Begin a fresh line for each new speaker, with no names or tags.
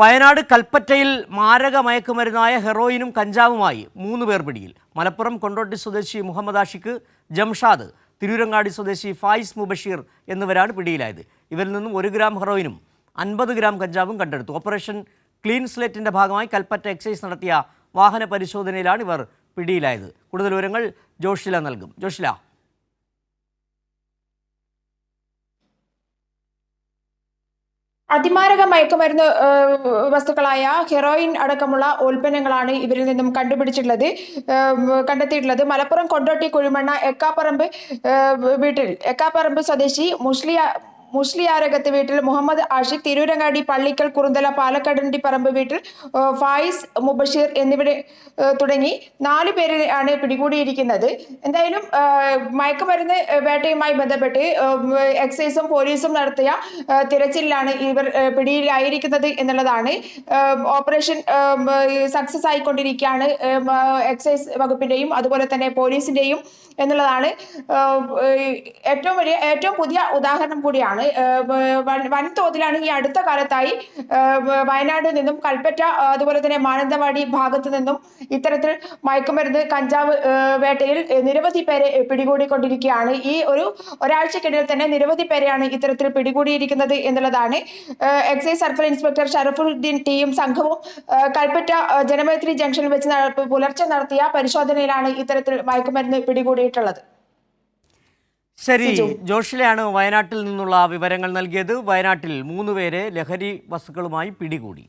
വയനാട് കൽപ്പറ്റയിൽ മാരക മയക്കുമരുന്നായ ഹെറോയിനും കഞ്ചാവുമായി 3 പേർ പിടിയിൽ. മലപ്പുറം കൊണ്ടോട്ടി സ്വദേശി മുഹമ്മദ് ആഷിഖ്, ജംഷാദ്, തിരൂരങ്ങാടി സ്വദേശി ഫായിസ് മുബഷീർ എന്നിവരാണ് പിടിയിലായത്. ഇവരിൽ നിന്നും 1 ഗ്രാം ഹെറോയിനും 50 ഗ്രാം കഞ്ചാവും കണ്ടെടുത്തു. ഓപ്പറേഷൻ ക്ലീൻ സ്ലേറ്റിന്റെ ഭാഗമായി കൽപ്പറ്റ എക്സൈസ് നടത്തിയ വാഹന പരിശോധനയിലാണ് ഇവർ പിടിയിലായത്. കൂടുതൽ വിവരങ്ങൾ ജോഷില നൽകും. ജോഷില,
അതിമാരക മയക്കുമരുന്ന് വസ്തുക്കളായ ഹെറോയിൻ അടക്കമുള്ള ഉൽപ്പന്നങ്ങളാണ് ഇവരിൽ നിന്നും കണ്ടെത്തിയിട്ടുള്ളത്. മലപ്പുറം കൊണ്ടോട്ടി കുഴിമണ്ണ എക്കാപ്പറമ്പ് സ്വദേശി മുസ്ലിയാരകത്ത് വീട്ടിൽ മുഹമ്മദ് ആഷിഖ്, തിരൂരങ്ങാടി പള്ളിക്കൽ കുറുന്തല പാലക്കടണ്ടി പറമ്പ് വീട്ടിൽ ഫായിസ് മുബഷീർ എന്നിവരെ തുടങ്ങി 4 പേരെയാണ് പിടികൂടിയിരിക്കുന്നത്. എന്തായാലും മയക്കുമരുന്ന് വേട്ടയുമായി ബന്ധപ്പെട്ട് എക്സൈസും പോലീസും നടത്തിയ തിരച്ചിലാണ് ഇവർ പിടിയിലായിരിക്കുന്നത് എന്നുള്ളതാണ്. ഓപ്പറേഷൻ സക്സസ് ആയിക്കൊണ്ടിരിക്കുകയാണ് എക്സൈസ് വകുപ്പിന്റെയും അതുപോലെ തന്നെ പോലീസിന്റെയും എന്നുള്ളതാണ് ഏറ്റവും പുതിയ ഉദാഹരണം കൂടിയാണ്. വൻതോതിലാണ് ഈ അടുത്ത കാലത്തായി വയനാട് നിന്നും കൽപ്പറ്റ അതുപോലെ തന്നെ മാനന്തവാടി ഭാഗത്തു നിന്നും ഇത്തരത്തിൽ മയക്കുമരുന്ന് കഞ്ചാവ് വേട്ടയിൽ നിരവധി പേരെ പിടികൂടിക്കൊണ്ടിരിക്കുകയാണ്. ഈ ഒരാഴ്ചക്കിടയിൽ തന്നെ നിരവധി പേരെയാണ് ഇത്തരത്തിൽ പിടികൂടിയിരിക്കുന്നത് എന്നുള്ളതാണ്. എക്സൈസ് സർക്കിൾ ഇൻസ്പെക്ടർ ഷറഫുദ്ദീൻ ടിയും സംഘവും കൽപ്പറ്റ ജനമൈത്രി ജംഗ്ഷനിൽ വെച്ച് പുലർച്ചെ നടത്തിയ പരിശോധനയിലാണ് ഇത്തരത്തിൽ മയക്കുമരുന്ന് പിടികൂടിയിട്ടുള്ളത്.
ശരി, ജോഷിലയാണ് വയനാട്ടിൽ നിന്നുള്ള വിവരങ്ങൾ നൽകിയത്. വയനാട്ടിൽ 3 പേരെ ലഹരി വസ്തുക്കളുമായി പിടികൂടി.